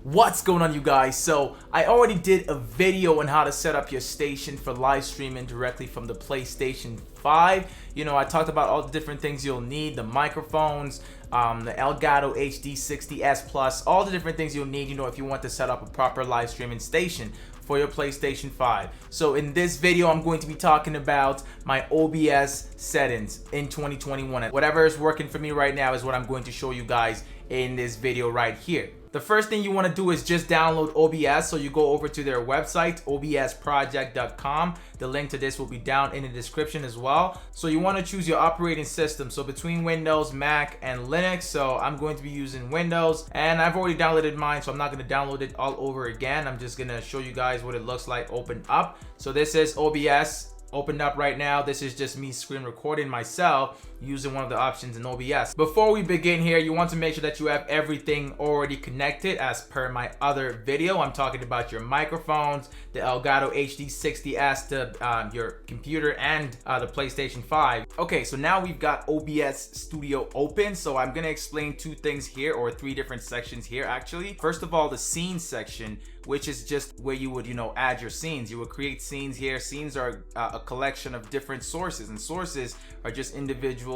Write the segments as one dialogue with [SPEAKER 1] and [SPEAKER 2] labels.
[SPEAKER 1] What's going on, you guys? So I already did a video on how to set up your station for live streaming directly from the PlayStation 5. You know, I talked about all the different things you'll need, the microphones, the Elgato HD 60S Plus, all the different things you'll need, you know, if you want to set up a proper live streaming station for your PlayStation 5. So in this video, I'm going to be talking about my OBS settings in 2021. Whatever is working for me right now is what I'm going to show you guys in this video right here. The first thing you want to do is just download OBS. So you go over to their website, obsproject.com. The link to this will be down in the description as well. So you want to choose your operating system. So between Windows, Mac, and Linux. So I'm going to be using Windows, and I've already downloaded mine, so I'm not going to download it all over again. I'm just going to show you guys what it looks like open up. So this is OBS opened up right now. This is just me screen recording myself using one of the options in OBS. Before we begin here, you want to make sure that you have everything already connected as per my other video. I'm talking about your microphones, the Elgato HD 60S, to your computer, and the PlayStation 5. Okay, so now we've got OBS Studio open. So I'm gonna explain two things here, or three different sections here actually. First of all, the scene section, which is just where you would, add your scenes. You would create scenes here. Scenes are a collection of different sources, and sources are just individual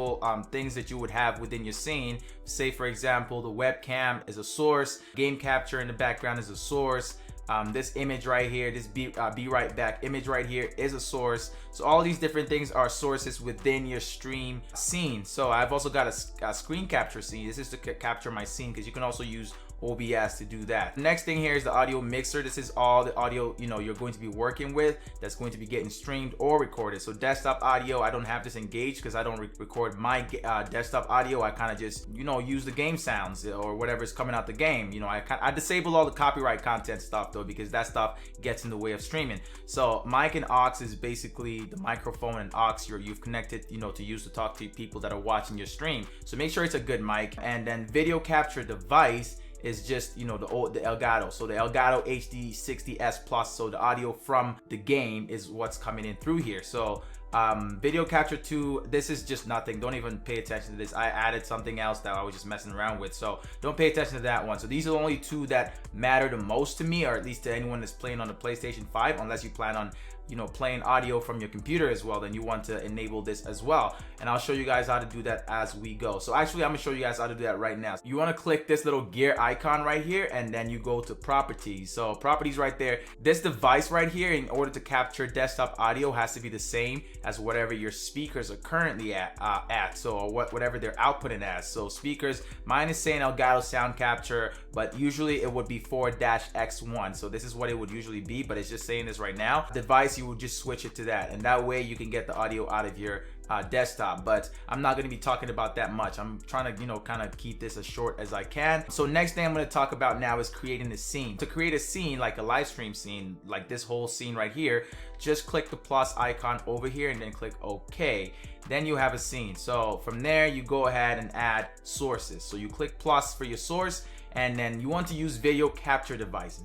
[SPEAKER 1] things that you would have within your scene. Say for example, the webcam is a source, game capture in the background is a source, this image right here, this be right back image right here is a source. So all these different things are sources within your stream scene. So I've also got a screen capture scene. This is to capture my scene, because you can also use OBS to do that. The next thing here is the audio mixer. This is all the audio you're going to be working with that's going to be getting streamed or recorded. So desktop audio, I don't have this engaged because I don't record my desktop audio. I kind of just use the game sounds or whatever is coming out the game. I disable all the copyright content stuff though, because that stuff gets in the way of streaming. So mic and aux is basically the microphone and aux you've connected to use to talk to people that are watching your stream. So make sure it's a good mic. And then video capture device is just the Elgato. So the Elgato HD 60S Plus. So the audio from the game is what's coming in through here. So video capture 2, this is just nothing. Don't even pay attention to this. I added something else that I was just messing around with, so don't pay attention to that one. So these are the only two that matter the most to me, or at least to anyone that's playing on the PlayStation 5, unless you plan on playing audio from your computer as well. Then you want to enable this as well, and I'll show you guys how to do that as we go. So actually, I'm gonna show you guys how to do that right now. You want to click this little gear icon right here, and then you go to properties. So properties right there, this device right here, in order to capture desktop audio, has to be the same as whatever your speakers are currently at, so whatever they're outputting as. So speakers, mine is saying Elgato sound capture, but usually it would be 4-X1. So this is what it would usually be, but it's just saying this right now. Device, you would just switch it to that, and that way you can get the audio out of your desktop. But I'm not going to be talking about that much. I'm trying to kind of keep this as short as I can. So next thing I'm going to talk about now is creating a scene. To create a scene, like a live stream scene, like this whole scene right here, just click the plus icon over here and then click OK. Then you have a scene. So from there you go ahead and add sources. So you click plus for your source, and then you want to use video capture device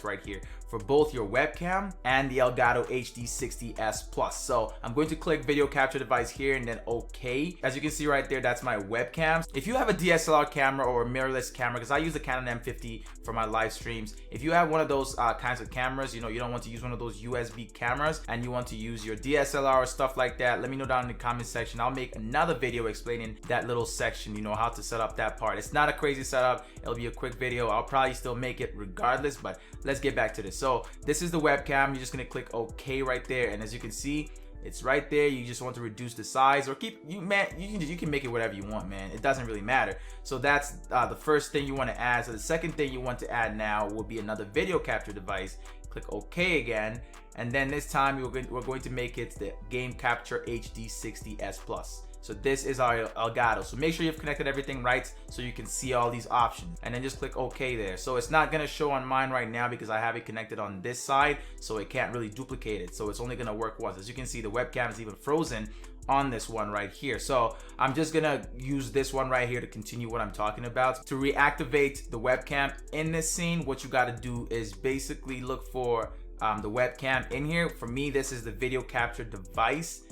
[SPEAKER 1] right here for both your webcam and the Elgato HD 60S Plus. So I'm going to click video capture device here and then OK. As you can see right there, that's my webcam. If you have a DSLR camera or a mirrorless camera, because I use the Canon M50 for my live streams, if you have one of those kinds of cameras, you don't want to use one of those USB cameras and you want to use your DSLR or stuff like that, let me know down in the comment section. I'll make another video explaining that little section, how to set up that part. It's not a crazy setup. It'll be a quick video. I'll probably still make it regardless, but let's get back to this. So this is the webcam. You're just gonna click OK right there, and as you can see, it's right there. You just want to reduce the size or keep you can make it whatever you want, man. It doesn't really matter. So that's the first thing you want to add. So the second thing you want to add now will be another video capture device. Click OK again, and then this time we're going to make it the Game Capture HD 60S Plus. So this is our Elgato. So make sure you've connected everything right so you can see all these options, and then just click OK there. So it's not gonna show on mine right now because I have it connected on this side, so it can't really duplicate it. So it's only gonna work once. As you can see, the webcam is even frozen on this one right here. So I'm just gonna use this one right here to continue what I'm talking about. To reactivate the webcam in this scene, what you gotta do is basically look for the webcam in here. For me, this is the video capture device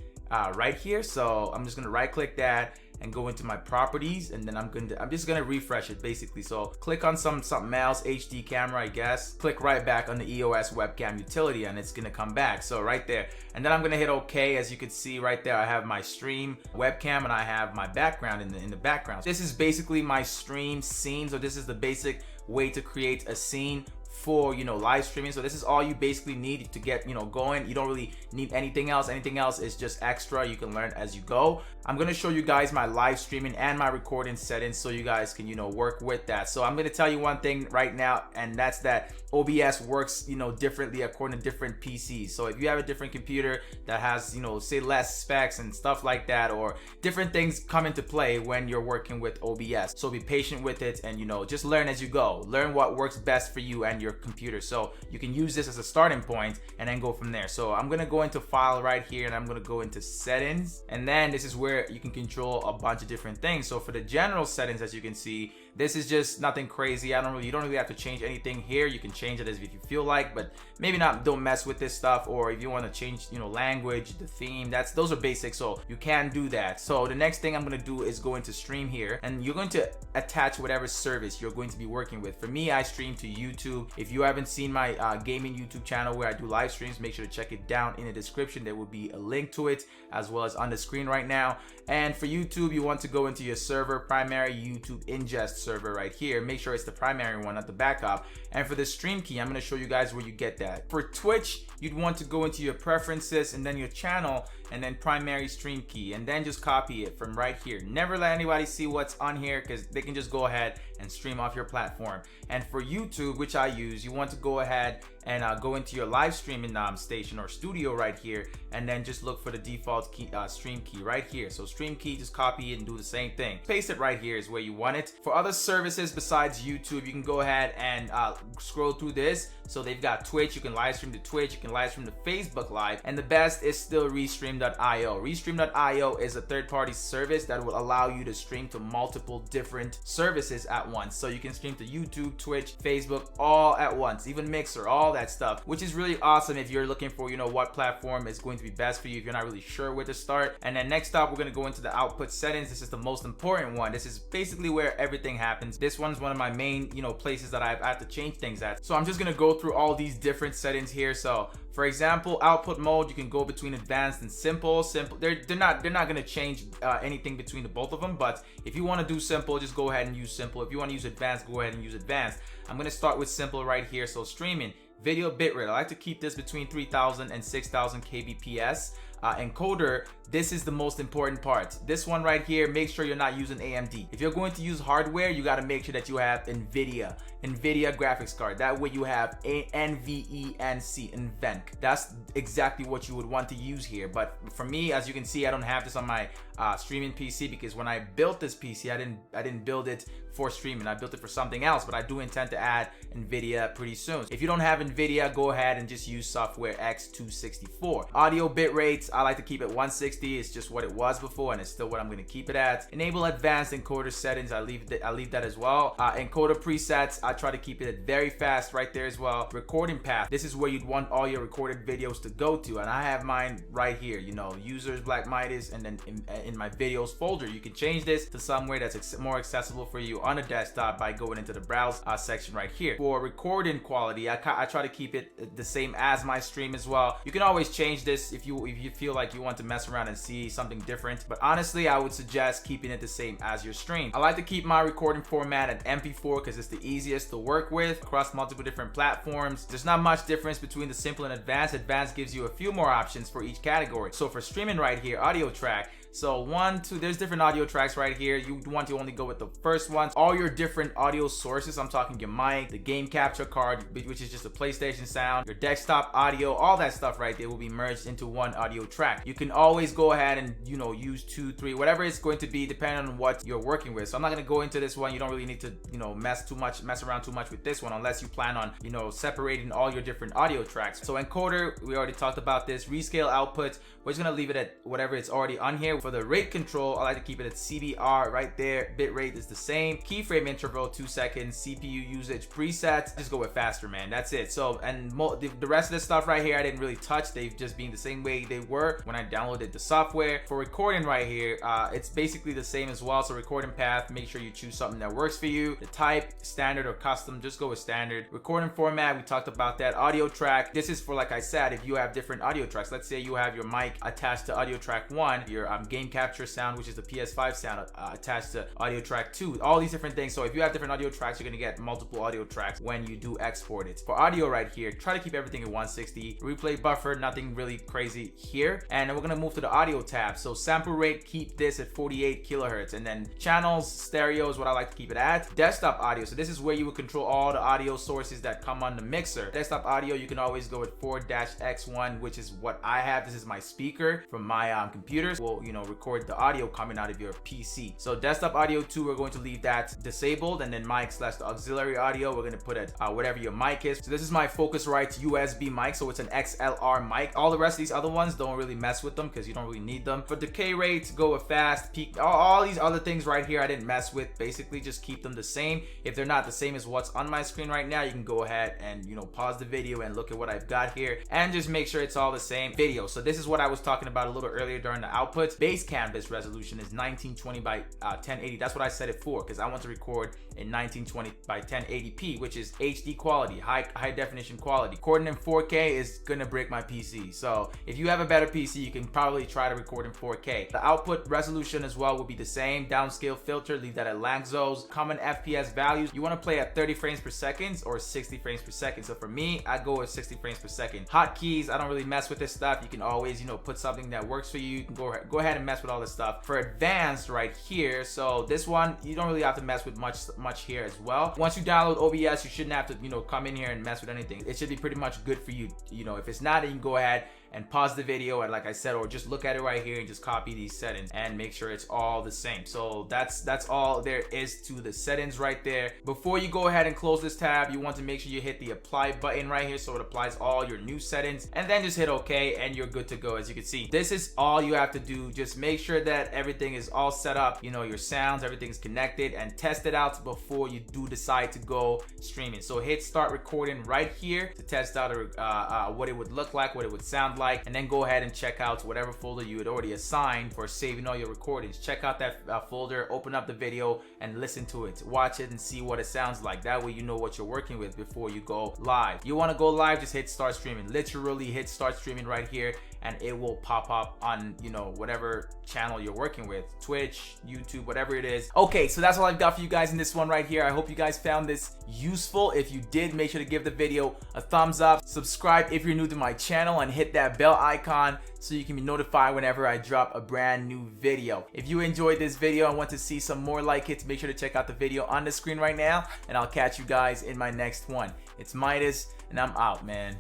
[SPEAKER 1] right here. So I'm just gonna right click that, and go into my properties, and then I'm just gonna refresh it basically. So click on something else, HD camera, I guess. Click right back on the EOS webcam utility, and it's gonna come back. So right there, and then I'm gonna hit OK. As you can see right there, I have my stream webcam and I have my background in the background. This is basically my stream scene. So this is the basic way to create a scene for, you know, live streaming. So this is all you basically need to get, you know, going. You don't really need anything else. Anything else is just extra. You can learn as you go. I'm going to show you guys my live streaming and my recording settings so you guys can, you know, work with that. So I'm going to tell you one thing right now, and that's that OBS works, you know, differently according to different PCs. So if you have a different computer that has, you know, say less specs and stuff like that, or different things come into play when you're working with OBS. So be patient with it, and, you know, just learn as you go. Learn what works best for you and your computer, so you can use this as a starting point and then go from there. So I'm gonna go into file right here, and I'm gonna go into settings, and then this is where you can control a bunch of different things. So for the general settings, as you can see, this is just nothing crazy. You don't really have to change anything here. You can change it as if you feel like, but maybe not, don't mess with this stuff. Or if you want to change, you know, language, the theme, those are basic, so you can do that. So the next thing I'm going to do is go into stream here, and you're going to attach whatever service you're going to be working with. For me, I stream to YouTube. If you haven't seen my gaming YouTube channel where I do live streams, make sure to check it down in the description. There will be a link to it as well as on the screen right now. And for YouTube, you want to go into your server, primary YouTube ingest server right here. Make sure it's the primary one, not the backup. And for the stream key, I'm going to show you guys where you get that. For Twitch, you'd want to go into your preferences and then your channel, and then primary stream key, and then just copy it from right here. Never let anybody see what's on here, because they can just go ahead and stream off your platform. And for YouTube, which I use, you want to go ahead and go into your live streaming station or studio right here, and then just look for the default key, stream key right here. So stream key, just copy it and do the same thing. Paste it right here is where you want it. For other services besides YouTube, you can go ahead and scroll through this. So they've got Twitch, you can live stream to Twitch, you can live stream to Facebook Live, and the best is still Restream.io. Restream.io is a third-party service that will allow you to stream to multiple different services at once. So you can stream to YouTube, Twitch, Facebook, all at once, even Mixer, all that stuff, which is really awesome if you're looking for, you know, what platform is going to be best for you if you're not really sure where to start. And then next up, we're going to go into the output settings. This is the most important one. This is basically where everything happens. This one's one of my main, you know, places that I have to change things at. So I'm just going to go through all these different settings here. So for example, output mode, you can go between advanced and simple. They're not going to change anything between the both of them, but if you want to do simple, just go ahead and use simple. If you want to use advanced, go ahead and use advanced. I'm going to start with simple right here. So streaming, video bitrate, I like to keep this between 3000 and 6000 kbps. Encoder, this is the most important part. This one right here, make sure you're not using AMD. If you're going to use hardware, you got to make sure that you have NVIDIA graphics card. That way you have NVENC, NVENC. That's exactly what you would want to use here. But for me, as you can see, I don't have this on my streaming PC, because when I built this PC, I didn't build it for streaming. I built it for something else, but I do intend to add NVIDIA pretty soon. If you don't have NVIDIA, go ahead and just use software X264. Audio bit rates, I like to keep it 160. It's just what it was before, and it's still what I'm going to keep it at. Enable advanced encoder settings, I leave that as well. Encoder presets, I try to keep it very fast right there as well. Recording path, this is where you'd want all your recorded videos to go to, and I have mine right here, you know, users, Black Midas, and then in my videos folder. You can change this to somewhere that's more accessible for you on a desktop by going into the browse section right here. For recording quality, I try to keep it the same as my stream as well. You can always change this if you feel like you want to mess around and see something different, but honestly, I would suggest keeping it the same as your stream. I like to keep my recording format at MP4 because it's the easiest to work with across multiple different platforms. There's not much difference between the simple and advanced. Advanced gives you a few more options for each category. So for streaming right here, audio track, so 1, 2, there's different audio tracks right here. You want to only go with the first ones. All your different audio sources, I'm talking your mic, the game capture card, which is just a PlayStation sound, your desktop audio, all that stuff right there will be merged into one audio track. You can always go ahead and, you know, use 2, 3, whatever it's going to be, depending on what you're working with. So I'm not going to go into this one. You don't really need to, you know, mess around too much with this one, unless you plan on, you know, separating all your different audio tracks. So encoder, we already talked about this. Rescale output, we're just going to leave it at whatever it's already on here. for the rate control, I like to keep it at CBR right there. Bitrate is the same. Keyframe interval 2 seconds. CPU usage presets, just go with faster, man. That's it. So, and the rest of this stuff right here I didn't really touch. They've just been the same way they were when I downloaded the software. For recording right here, it's basically the same as well. So recording path, make sure you choose something that works for you. The type, standard or custom, just go with standard. Recording format, we talked about that. Audio track, this is for, like I said, if you have different audio tracks. Let's say you have your mic attached to audio track 1, your game capture sound, which is the PS5 sound, attached to audio track 2, all these different things. So if you have different audio tracks, you're gonna get multiple audio tracks when you do export it. For audio right here, try to keep everything at 160. Replay buffer, nothing really crazy here. And then we're gonna move to the audio tab. So sample rate, keep this at 48 kilohertz. And then channels, stereo is what I like to keep it at. Desktop audio, so this is where you would control all the audio sources that come on the mixer. Desktop audio, you can always go with 4-X1, which is what I have. This is my speaker from my computers. Will, you know, record the audio coming out of your PC. So desktop audio 2, we're going to leave that disabled. And then mic / the auxiliary audio, we're gonna put it whatever your mic is. So this is my Focusrite USB mic, so it's an XLR mic. All the rest of these other ones, don't really mess with them because you don't really need them. For decay rates, go with fast, peak, all these other things right here I didn't mess with. Basically just keep them the same. If they're not the same as what's on my screen right now, you can go ahead and, you know, pause the video and look at what I've got here and just make sure it's all the same video. So this is what I was talking about a little earlier during the outputs. Base canvas resolution is 1920 by 1080. That's what I set it for because I want to record in 1920 by 1080p, which is HD quality, high definition quality. Recording in 4K is gonna break my PC. So if you have a better PC, you can probably try to record in 4K. The output resolution as well will be the same. Downscale filter, leave that at Langzo's. Common FPS values, you want to play at 30 frames per second or 60 frames per second. So for me, I go with 60 frames per second. Hotkeys, I don't really mess with this stuff. You can always, you know, put something that works for you. You can go ahead and mess with all this stuff. For advanced right here, so this one, you don't really have to mess with much here as well. Once you download OBS, you shouldn't have to, you know, come in here and mess with anything. It should be pretty much good for you. You know, if it's not, then you can go ahead and pause the video, and like I said, or just look at it right here and just copy these settings and make sure it's all the same. So that's all there is to the settings right there. Before you go ahead and close this tab, you want to make sure you hit the apply button right here so it applies all your new settings, and then just hit OK and you're good to go. As you can see, this is all you have to do. Just make sure that everything is all set up, you know, your sounds, everything's connected, and test it out before you do decide to go streaming. So hit start recording right here to test out what it would look like, what it would sound like, and then go ahead and check out whatever folder you had already assigned for saving all your recordings. Check out that folder, open up the video and listen to it, watch it and see what it sounds like. That way you know what you're working with before you go live. You want to go live, just hit start streaming. Literally hit start streaming right here and it will pop up on, you know, whatever channel you're working with, Twitch, YouTube, whatever it is. Okay, so that's all I've got for you guys in this one right here. I hope you guys found this useful. If you did, make sure to give the video a thumbs up, subscribe if you're new to my channel, and hit that bell icon so you can be notified whenever I drop a brand new video. If you enjoyed this video and want to see some more like it, make sure to check out the video on the screen right now, and I'll catch you guys in my next one. It's Midas, and I'm out, man.